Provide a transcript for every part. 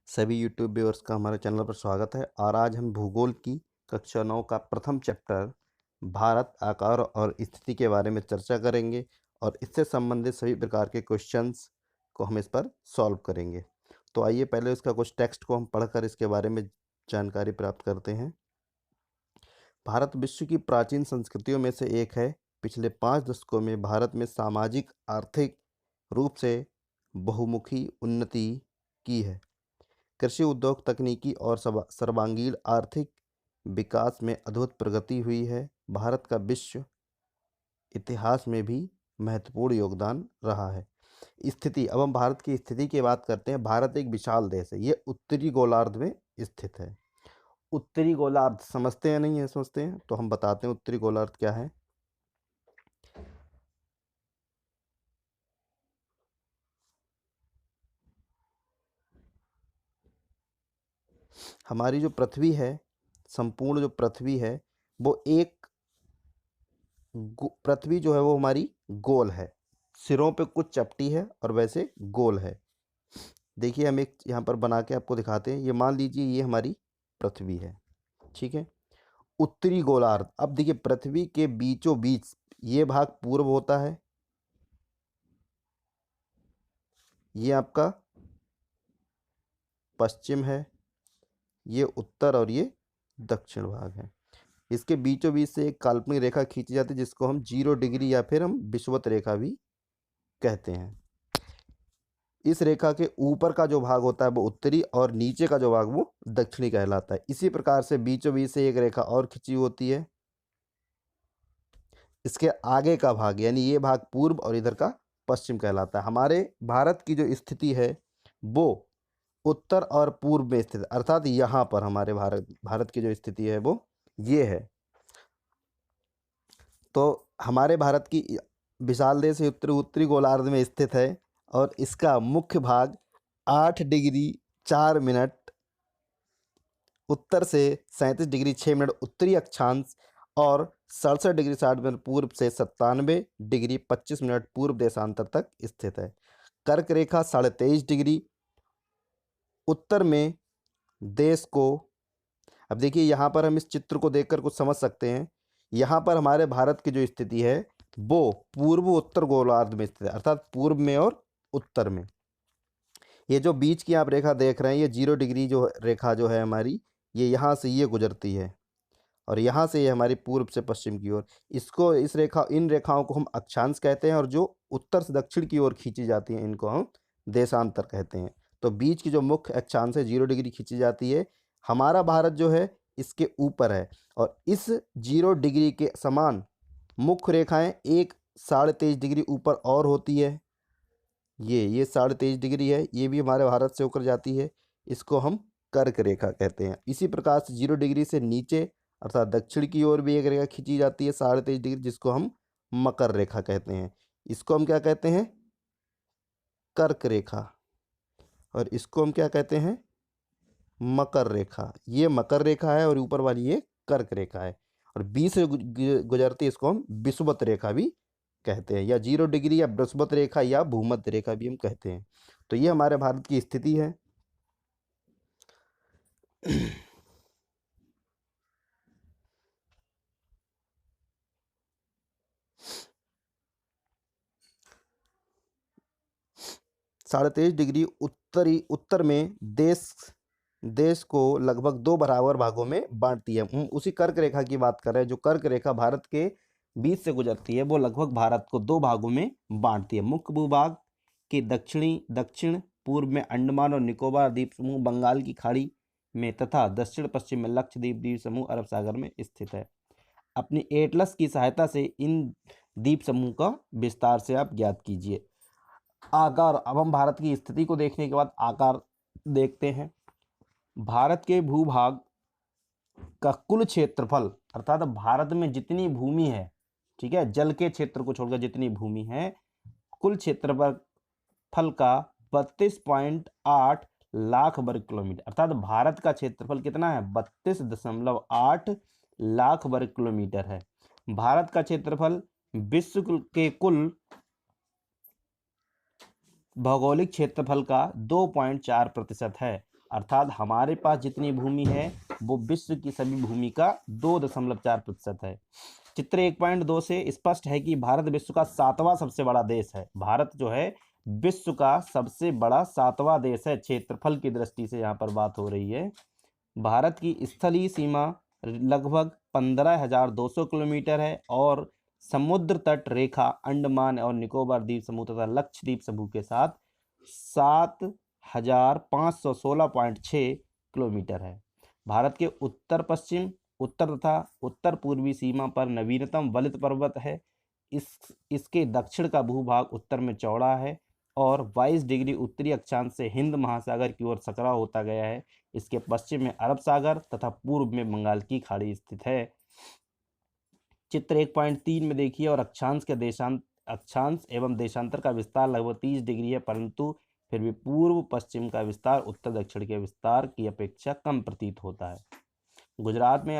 सभी YouTube viewers का हमारे चैनल पर स्वागत है। और आज हम भूगोल की कक्षा 9 का प्रथम चैप्टर भारत आकार और स्थिति के बारे में चर्चा करेंगे और इससे संबंधित सभी प्रकार के क्वेश्चंस को हम इस पर सॉल्व करेंगे। तो आइए पहले इसका कुछ टेक्स्ट को हम पढ़कर इसके बारे में जानकारी प्राप्त करते हैं। भारत विश्व की प्राचीन संस्कृतियों में से एक है। पिछले 5 दशकों में भारत में सामाजिक आर्थिक रूप से बहुमुखी उन्नति की है। कृषि उद्योग तकनीकी और सर्वांगीण आर्थिक विकास में अद्भुत प्रगति हुई है। भारत का विश्व इतिहास में भी महत्वपूर्ण योगदान रहा है। स्थिति, अब हम भारत की स्थिति की बात करते हैं। भारत एक विशाल देश है। ये उत्तरी गोलार्ध में स्थित है। उत्तरी गोलार्ध समझते हैं नहीं है? समझते हैं तो हम बताते हैं उत्तरी गोलार्ध क्या है। हमारी जो पृथ्वी है, संपूर्ण जो पृथ्वी है वो एक पृथ्वी जो है वो हमारी गोल है। सिरों पे कुछ चपटी है और वैसे गोल है। देखिए हम एक यहाँ पर बना के आपको दिखाते हैं। ये मान लीजिए ये हमारी पृथ्वी है, ठीक है। उत्तरी गोलार्ध, अब देखिए पृथ्वी के बीचों बीच ये भाग पूर्व होता है, ये आपका पश्चिम है, ये उत्तर और ये दक्षिण भाग है। इसके बीचों बीच से एक काल्पनिक रेखा खींची जाती है जिसको हम 0 डिग्री या फिर हम विषुवत रेखा भी कहते हैं। इस रेखा के ऊपर का जो भाग होता है वो उत्तरी और नीचे का जो भाग वो दक्षिणी कहलाता है। इसी प्रकार से बीचों बीच से एक रेखा और खींची होती है। इसके आगे का भाग यानी ये भाग पूर्व और इधर का पश्चिम कहलाता है। हमारे भारत की जो स्थिति है वो उत्तर और पूर्व में स्थित, अर्थात यहाँ पर हमारे भारत की जो स्थिति है वो ये है। तो हमारे भारत की विशाल देश उत्तरी गोलार्ध में स्थित है और इसका मुख्य भाग 8 डिग्री 4 मिनट उत्तर से 37 डिग्री 6 मिनट उत्तरी अक्षांश और 67 डिग्री 60 मिनट पूर्व से 97 डिग्री 25 मिनट पूर्व देशांतर तक स्थित है। कर्क रेखा 23.5 डिग्री उत्तर में देश को, अब देखिए यहाँ पर हम इस चित्र को देखकर कुछ समझ सकते हैं। यहाँ पर हमारे भारत की जो स्थिति है वो पूर्व उत्तर गोलार्ध में स्थित है, अर्थात पूर्व में और उत्तर में। ये जो बीच की आप रेखा देख रहे हैं ये 0 डिग्री जो रेखा जो है हमारी, ये यहाँ से ये गुजरती है और यहाँ से ये हमारी पूर्व से पश्चिम की ओर। इसको इन रेखाओं को हम अक्षांश कहते हैं और जो उत्तर से दक्षिण की ओर खींची जाती हैं इनको हम देशांतर कहते हैं। तो बीच की जो मुख्य अक्षांश है 0 डिग्री खींची जाती है। हमारा भारत जो है इसके ऊपर है और इस 0 डिग्री के समान मुख्य रेखाएं एक 23.5 डिग्री ऊपर और होती है। ये 23.5 डिग्री है, ये भी हमारे भारत से होकर जाती है। इसको हम कर्क रेखा कहते हैं। इसी प्रकार से 0 डिग्री से नीचे अर्थात दक्षिण की ओर भी एक रेखा खींची जाती है 23.5 डिग्री, जिसको हम मकर रेखा कहते हैं। इसको हम क्या कहते हैं? कर्क रेखा। और इसको हम क्या कहते हैं? मकर रेखा। ये मकर रेखा है और ऊपर वाली ये कर्क रेखा है और बीच से गुजरती इसको हम विषुवत रेखा भी कहते हैं, या 0 डिग्री या विषुवत रेखा या भूमध्य रेखा भी हम कहते हैं। तो ये हमारे भारत की स्थिति है। 23.5 डिग्री उत्तर में देश को लगभग 2 बराबर भागों में बांटती है। हम उसी कर्क रेखा की बात कर रहे हैं। जो कर्क रेखा भारत के बीच से गुजरती है वो लगभग भारत को 2 भागों में बांटती है। मुख्य भूभाग के दक्षिण पूर्व में अंडमान और निकोबार द्वीप समूह बंगाल की खाड़ी में तथा दक्षिण पश्चिम में लक्षद्वीप द्वीप समूह अरब सागर में स्थित है। अपनी एटलस की सहायता से इन द्वीप समूह का विस्तार से आप ज्ञात कीजिए। आकार, अब हम भारत की स्थिति को देखने के बाद आकार देखते हैं। भारत के भूभाग का कुल क्षेत्रफल, अर्थात भारत में जितनी भूमि है, ठीक है, जल के क्षेत्र को छोड़कर जितनी भूमि है, कुल क्षेत्रफल का 32.8 लाख वर्ग किलोमीटर, अर्थात भारत का क्षेत्रफल कितना है? 32.8 लाख वर्ग किलोमीटर है। भारत का क्षेत्रफल विश्व के कुल भौगोलिक क्षेत्रफल का 2.4% है अर्थात हमारे पास जितनी भूमि है वो विश्व की सभी भूमि का 2.4% है। चित्र 1.2 से स्पष्ट है कि भारत विश्व का 7वां सबसे बड़ा देश है। भारत जो है विश्व का सबसे बड़ा 7वां देश है क्षेत्रफल की दृष्टि से, यहाँ पर बात हो रही है। भारत की स्थलीय सीमा लगभग 15,200 किलोमीटर है और समुद्र तट रेखा अंडमान और निकोबार द्वीप समूह तथा लक्षद्वीप समूह के साथ 7,516.6 किलोमीटर है। भारत के उत्तर पश्चिम, उत्तर तथा उत्तर पूर्वी सीमा पर नवीनतम वलित पर्वत है। इसके दक्षिण का भूभाग उत्तर में चौड़ा है और 22 डिग्री उत्तरी अक्षांश से हिंद महासागर की ओर सकरा होता गया है। इसके पश्चिम में अरब सागर तथा पूर्व में बंगाल की खाड़ी स्थित है। चित्र 1.3 में देखिए, और अक्षांश एवं देशांतर का विस्तार लगभग 30 डिग्री है, परंतु फिर भी पूर्व पश्चिम का विस्तार उत्तर दक्षिण के विस्तार की अपेक्षा कम प्रतीत होता है। गुजरात से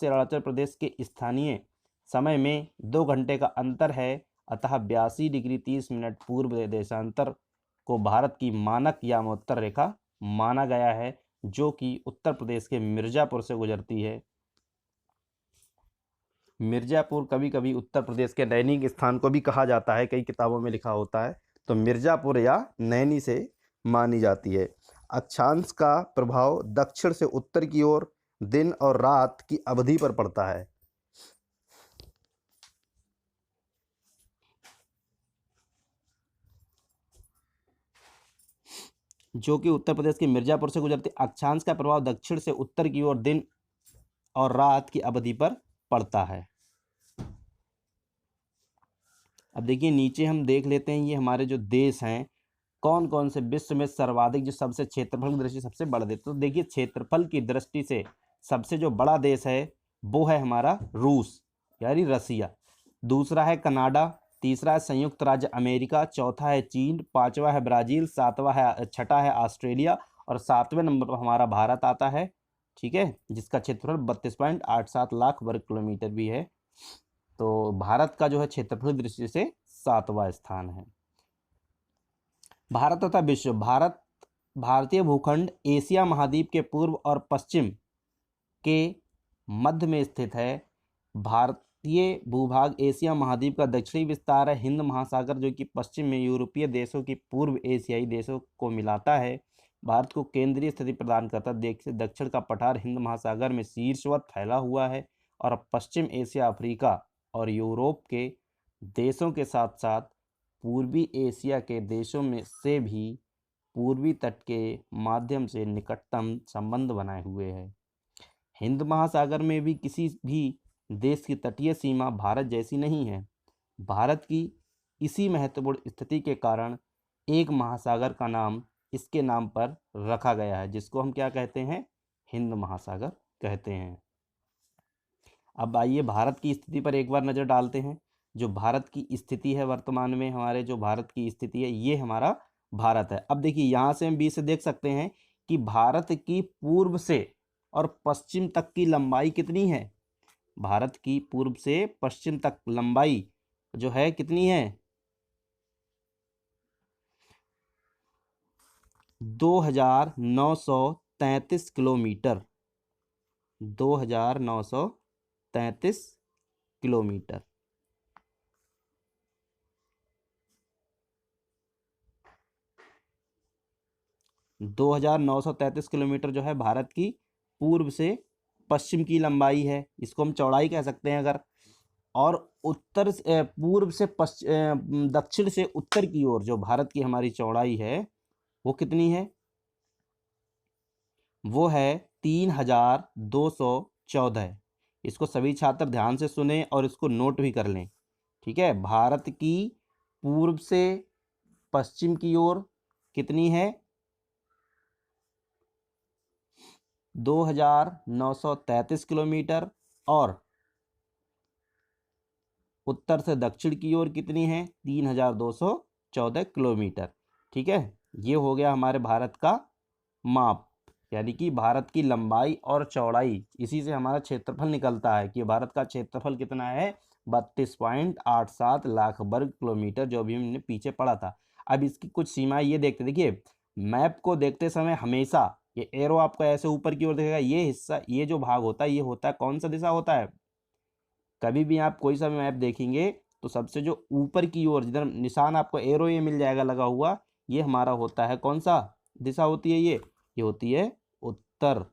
अरुणाचल प्रदेश के स्थानीय समय में 2 घंटे का अंतर है, अतः 82 डिग्री 30 मिनट पूर्व देशांतर को भारत की मानक यामोत्तर रेखा माना गया है, जो कि उत्तर प्रदेश के मिर्जापुर से गुजरती है। मिर्जापुर कभी कभी उत्तर प्रदेश के नैनी स्थान को भी कहा जाता है, कई किताबों में लिखा होता है, तो मिर्जापुर या नैनी से मानी जाती है। अक्षांश का प्रभाव दक्षिण से उत्तर की ओर दिन और रात की अवधि पर पड़ता है। जो कि उत्तर प्रदेश के मिर्जापुर से गुजरती। अक्षांश का प्रभाव दक्षिण से उत्तर की ओर दिन और रात की अवधि पर पड़ता है। अब देखिए नीचे हम देख लेते हैं, ये हमारे जो देश हैं कौन कौन से विश्व में सर्वाधिक, जो सबसे क्षेत्रफल की दृष्टि सबसे बड़ा देश। तो देखिए क्षेत्रफल की दृष्टि से सबसे जो बड़ा देश है वो है हमारा रूस यानी रसिया, दूसरा है कनाडा, तीसरा है संयुक्त राज्य अमेरिका, चौथा है चीन, पांचवा है ब्राजील, छठा है ऑस्ट्रेलिया और 7वें नंबर पर हमारा भारत आता है। ठीक है, जिसका क्षेत्रफल 32.87 लाख वर्ग किलोमीटर भी है। तो भारत का जो है क्षेत्रफल की दृष्टि से 7वां स्थान है। भारत तथा विश्व। भारतीय भूखंड एशिया महाद्वीप के पूर्व और पश्चिम के मध्य में स्थित है। भारतीय भूभाग एशिया महाद्वीप का दक्षिणी विस्तार है। हिंद महासागर जो कि पश्चिम में यूरोपीय देशों की पूर्व एशियाई देशों को मिलाता है, भारत को केंद्रीय स्थिति प्रदान करता है। दक्षिण का पठार हिंद महासागर में शीर्षवत फैला हुआ है और पश्चिम एशिया, अफ्रीका और यूरोप के देशों के साथ साथ पूर्वी एशिया के देशों में से भी पूर्वी तट के माध्यम से निकटतम संबंध बनाए हुए है। हिंद महासागर में भी किसी भी देश की तटीय सीमा भारत जैसी नहीं है। भारत की इसी महत्वपूर्ण स्थिति के कारण एक महासागर का नाम इसके नाम पर रखा गया है, जिसको हम क्या कहते हैं, हिंद महासागर कहते हैं। अब आइए भारत की स्थिति पर एक बार नज़र डालते हैं। जो भारत की स्थिति है वर्तमान में, हमारे जो भारत की स्थिति है ये हमारा भारत है। अब देखिए यहाँ से हम बी से देख सकते हैं कि भारत की पूर्व से और पश्चिम तक की लंबाई कितनी है। भारत की पूर्व से पश्चिम तक लंबाई जो है कितनी है, 2,933 किलोमीटर। 2,933 किलोमीटर। दो हजार 933 किलोमीटर जो है भारत की पूर्व से पश्चिम की लंबाई है, इसको हम चौड़ाई कह सकते हैं अगर। और पूर्व से दक्षिण से उत्तर की ओर जो भारत की हमारी चौड़ाई है वो कितनी है, वो है 3,214। इसको सभी छात्र ध्यान से सुने और इसको नोट भी कर लें। ठीक है, भारत की पूर्व से पश्चिम की ओर कितनी है, 2,933 किलोमीटर और उत्तर से दक्षिण की ओर कितनी है, 3,214 किलोमीटर। ठीक है, ये हो गया हमारे भारत का माप, यानी कि भारत की लंबाई और चौड़ाई। इसी से हमारा क्षेत्रफल निकलता है कि भारत का क्षेत्रफल कितना है, 32.87 लाख वर्ग किलोमीटर, जो भी हमने पीछे पढ़ा था। अब इसकी कुछ सीमाएं ये देखते, देखिए मैप को देखते समय हमेशा ये एरो आपको ऐसे ऊपर की ओर दिखेगा, ये हिस्सा, ये जो भाग होता है, ये होता है कौन सा दिशा होता है? कभी भी आप कोई सा भी मैप देखेंगे तो सबसे जो ऊपर की ओर जिधर निशान आपको एरो ये मिल जाएगा लगा हुआ, ये हमारा होता है कौन सा दिशा होती है? ये होती है उत्तर।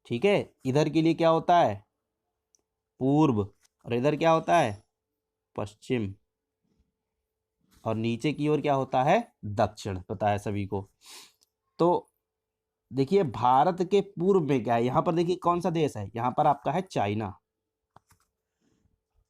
ठीक है, इधर के लिए क्या होता है? पूर्व। और इधर क्या होता है? पश्चिम। और नीचे की ओर क्या होता है? दक्षिण। पता है सभी को। तो देखिए भारत के पूर्व में क्या है, यहां पर देखिए कौन सा देश है, यहां पर आपका है चाइना,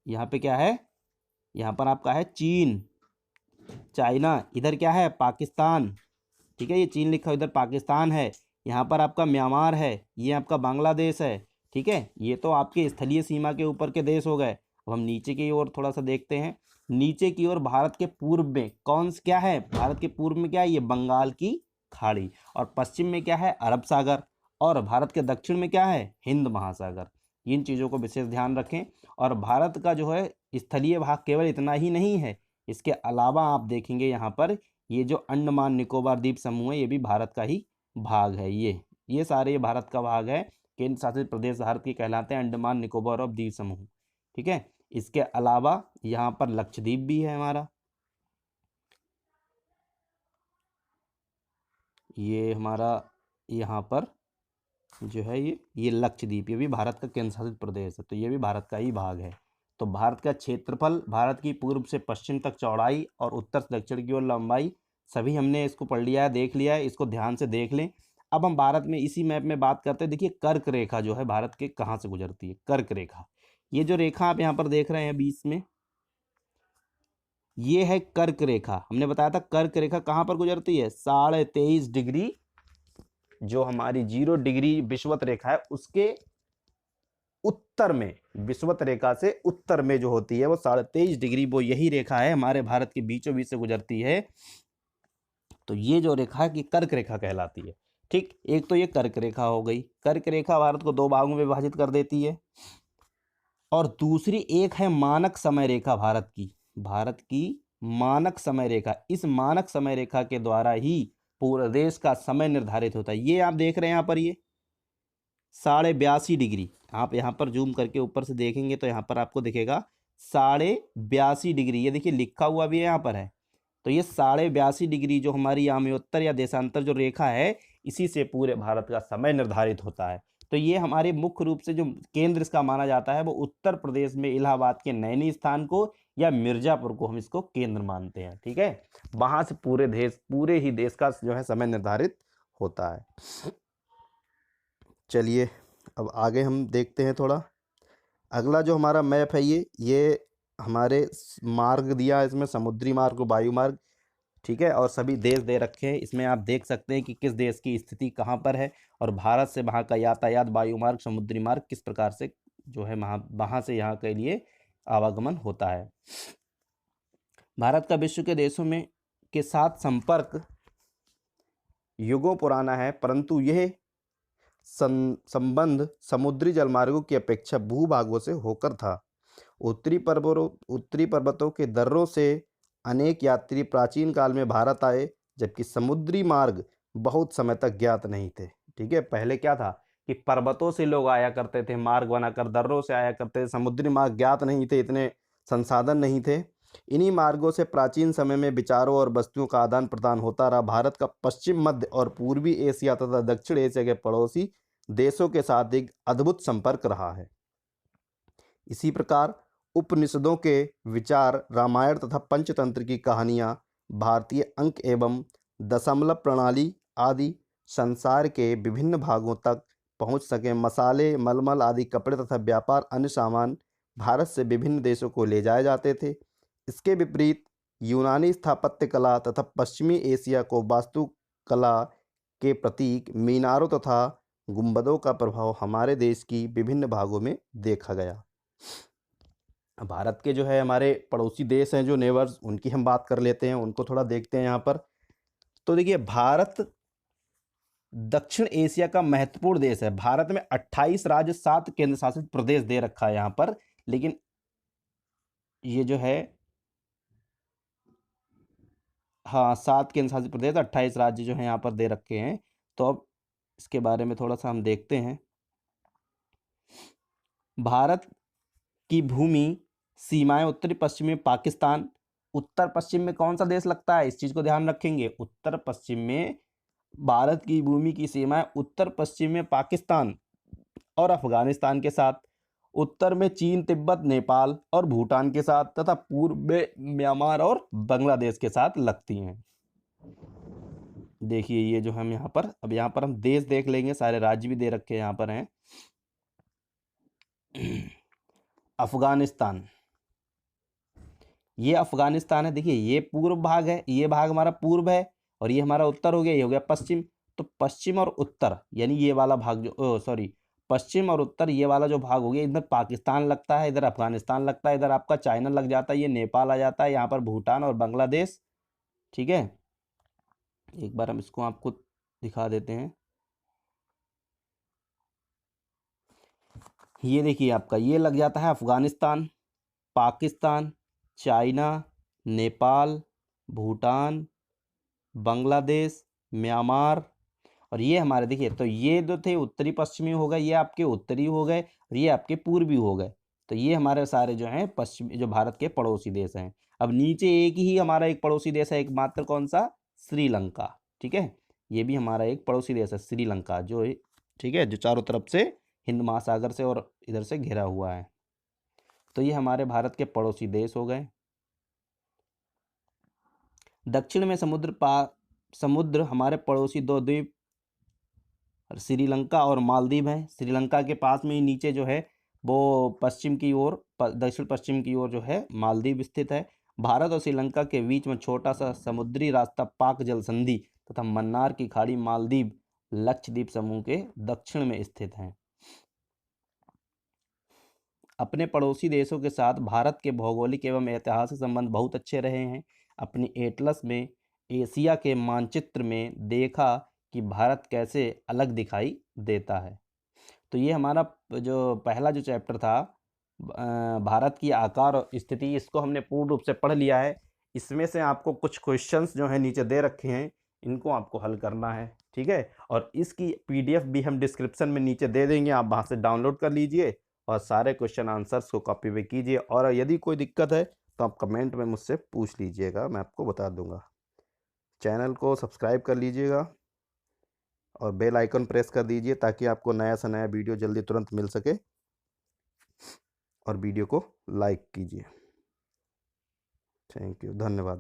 यहां पे क्या है, यहां पर आपका है चीन, चाइना। इधर क्या है? पाकिस्तान। ठीक है, ये चीन लिखा इधर पाकिस्तान है। यहाँ पर आपका म्यांमार है, ये आपका बांग्लादेश है। ठीक है, ये तो आपके स्थलीय सीमा के ऊपर के देश हो गए। अब हम नीचे की ओर थोड़ा सा देखते हैं। नीचे की ओर भारत के पूर्व में क्या है? भारत के पूर्व में क्या है? ये बंगाल की खाड़ी। और पश्चिम में क्या है? अरब सागर। और भारत के दक्षिण में क्या है? हिंद महासागर। इन चीज़ों को विशेष ध्यान रखें। और भारत का जो है स्थलीय भाग केवल इतना ही नहीं है, इसके अलावा आप देखेंगे यहाँ पर ये जो अंडमान निकोबार द्वीप समूह है, ये भी भारत का ही भाग है। ये सारे ये भारत का भाग है। केंद्र शासित प्रदेश भारत के कहलाते हैं अंडमान निकोबार और द्वीप समूह। ठीक है, इसके अलावा यहाँ पर लक्षद्वीप भी है हमारा। ये हमारा यहाँ पर जो है ये लक्षद्वीप, ये भी भारत का केंद्र शासित प्रदेश है, तो ये भी भारत का ही भाग है। तो भारत का क्षेत्रफल, भारत की पूर्व से पश्चिम तक चौड़ाई और उत्तर से दक्षिण की ओर लंबाई, सभी हमने इसको पढ़ लिया है, देख लिया है, इसको ध्यान से देख लें। अब हम भारत में इसी मैप में बात करते हैं। देखिए कर्क रेखा जो है भारत के कहाँ से गुजरती है? कर्क रेखा, ये जो रेखा आप यहाँ पर देख रहे हैं बीच में, ये है कर्क रेखा। हमने बताया था कर्क रेखा कहाँ पर गुजरती है? 23.5 डिग्री, जो हमारी 0 डिग्री विषुवत रेखा है उसके उत्तर में, विषुवत रेखा से उत्तर में जो होती है वो 23.5 डिग्री, वो यही रेखा है हमारे भारत के बीचों बीच से गुजरती है। तो ये जो रेखा है कि कर्क रेखा कहलाती है। ठीक, एक तो ये कर्क रेखा हो गई। कर्क रेखा भारत को 2 भागों में विभाजित कर देती है। और दूसरी एक है मानक समय रेखा भारत की, भारत की मानक समय रेखा। इस मानक समय रेखा के द्वारा ही पूरे देश का समय निर्धारित होता है। ये आप देख रहे हैं यहाँ पर, ये 82.5 डिग्री, आप यहाँ पर जूम करके ऊपर से देखेंगे तो यहाँ पर आपको दिखेगा 82.5 डिग्री। ये देखिए लिखा हुआ भी है यहाँ पर है। तो ये 82.5 डिग्री जो हमारी याम्योत्तर या देशांतर जो रेखा है, इसी से पूरे भारत का समय निर्धारित होता है। तो ये हमारे मुख्य रूप से जो केंद्र इसका माना जाता है वो उत्तर प्रदेश में इलाहाबाद के नैनी स्थान को या मिर्जापुर को हम इसको केंद्र मानते हैं। ठीक है, वहां से पूरे ही देश का जो है समय निर्धारित होता है। चलिए अब आगे हम देखते हैं थोड़ा। अगला जो हमारा मैप है ये हमारे मार्ग दिया है, इसमें समुद्री मार्ग, वायु मार्ग। ठीक है, और सभी देश दे रखे हैं। इसमें आप देख सकते हैं कि किस देश की स्थिति कहाँ पर है और भारत से वहाँ का यातायात, वायु मार्ग, समुद्री मार्ग किस प्रकार से जो है वहाँ से यहाँ के लिए आवागमन होता है। भारत का विश्व के देशों में के साथ संपर्क युगों पुराना है, परंतु यह संबंध समुद्री जलमार्गों की अपेक्षा भूभागों से होकर था। उत्तरी पर्वतों के दर्रों से अनेक यात्री प्राचीन काल में भारत आए, जबकि समुद्री मार्ग बहुत समय तक ज्ञात नहीं थे। ठीक है, पहले क्या था कि पर्वतों से लोग आया करते थे, मार्ग बनाकर दर्रों से आया करते थे, समुद्री मार्ग ज्ञात नहीं थे, इतने संसाधन नहीं थे। इन्हीं मार्गों से प्राचीन समय में विचारों और वस्तुओं का आदान प्रदान होता रहा। भारत का पश्चिम, मध्य और पूर्वी एशिया तथा दक्षिण एशिया के पड़ोसी देशों के साथ एक अद्भुत संपर्क रहा है। इसी प्रकार उपनिषदों के विचार, रामायण तथा पंचतंत्र की कहानियाँ, भारतीय अंक एवं दशमलव प्रणाली आदि संसार के विभिन्न भागों तक पहुँच सके। मसाले, मलमल आदि कपड़े तथा व्यापार अन्य सामान भारत से विभिन्न देशों को ले जाए जाते थे। इसके विपरीत यूनानी स्थापत्य कला तथा पश्चिमी एशिया को वास्तुकला के प्रतीक मीनारों तथा गुंबदों का प्रभाव हमारे देश की विभिन्न भागों में देखा गया। भारत के जो है हमारे पड़ोसी देश हैं जो नेबर्स, उनकी हम बात कर लेते हैं, उनको थोड़ा देखते हैं यहाँ पर। तो देखिए भारत दक्षिण एशिया का महत्वपूर्ण देश है। भारत में 28 राज्य, 7 केंद्र शासित प्रदेश दे रखा है यहाँ पर, लेकिन ये जो है हाँ 7 केंद्र शासित प्रदेश, 28 राज्य जो हैं यहाँ पर दे रखे हैं। तो अब इसके बारे में थोड़ा सा हम देखते हैं। भारत की भूमि सीमाएं उत्तरी पश्चिम में पाकिस्तान, उत्तर पश्चिम में कौन सा देश लगता है, इस चीज को ध्यान रखेंगे। उत्तर पश्चिम में भारत की भूमि की सीमाएं उत्तर पश्चिम में पाकिस्तान और अफगानिस्तान के साथ, उत्तर में चीन, तिब्बत, नेपाल और भूटान के साथ तथा पूर्व में म्यांमार और बांग्लादेश के साथ लगती हैं। देखिए ये जो हम यहाँ पर, अब यहाँ पर हम देश देख लेंगे, सारे राज्य भी दे रखे यहाँ पर हैं। अफगानिस्तान, ये अफगानिस्तान है। देखिए ये पूर्व भाग है, ये भाग हमारा पूर्व है और ये हमारा उत्तर हो गया, ये हो गया पश्चिम। तो पश्चिम और उत्तर यानी ये वाला भाग जो सॉरी पश्चिम और उत्तर ये वाला जो भाग हो गया, इधर पाकिस्तान लगता है, इधर अफगानिस्तान लगता है, इधर आपका चाइना लग जाता है, ये नेपाल आ जाता है, यहाँ पर भूटान और बांग्लादेश। ठीक है, एक बार हम इसको आपको दिखा देते हैं। ये देखिए आपका ये लग जाता है अफगानिस्तान, पाकिस्तान, चाइना, नेपाल, भूटान, बांग्लादेश, म्यांमार और ये हमारे देखिए, तो ये जो थे उत्तरी पश्चिमी हो गए, ये आपके उत्तरी हो गए और ये आपके पूर्वी हो गए। तो ये हमारे सारे जो हैं पश्चिमी, जो भारत के पड़ोसी देश हैं। अब नीचे एक ही हमारा एक पड़ोसी देश है, एकमात्र, कौन सा, श्रीलंका। ठीक है, ये भी हमारा एक पड़ोसी देश है श्रीलंका, जो ठीक है, जो चारों तरफ से हिंद महासागर से और इधर से घिरा हुआ है। तो ये हमारे भारत के पड़ोसी देश हो गए। दक्षिण में समुद्र हमारे पड़ोसी दो द्वीप श्रीलंका और मालदीव है। श्रीलंका के पास में ही नीचे जो है वो पश्चिम की ओर, दक्षिण पश्चिम की ओर जो है मालदीव स्थित है। भारत और श्रीलंका के बीच में छोटा सा समुद्री रास्ता पाक जल संधि तथा मन्नार की खाड़ी मालदीव लक्षद्वीप समूह के दक्षिण में स्थित है। अपने पड़ोसी देशों के साथ भारत के भौगोलिक एवं ऐतिहासिक संबंध बहुत अच्छे रहे हैं। अपनी एटलस में एशिया के मानचित्र में देखा कि भारत कैसे अलग दिखाई देता है। तो ये हमारा जो पहला जो चैप्टर था भारत की आकार और स्थिति, इसको हमने पूर्ण रूप से पढ़ लिया है। इसमें से आपको कुछ क्वेश्चंस जो है नीचे दे रखे हैं, इनको आपको हल करना है। ठीक है, और इसकी पीडीएफ भी हम डिस्क्रिप्शन में नीचे दे देंगे, आप वहाँ से डाउनलोड कर लीजिए और सारे क्वेश्चन आंसर्स को कॉपी भी कीजिए। और यदि कोई दिक्कत है तो आप कमेंट में मुझसे पूछ लीजिएगा, मैं आपको बता दूंगा। चैनल को सब्सक्राइब कर लीजिएगा और बेल आइकन प्रेस कर दीजिए ताकि आपको नया से नया वीडियो जल्दी तुरंत मिल सके। और वीडियो को लाइक कीजिए। थैंक यू, धन्यवाद।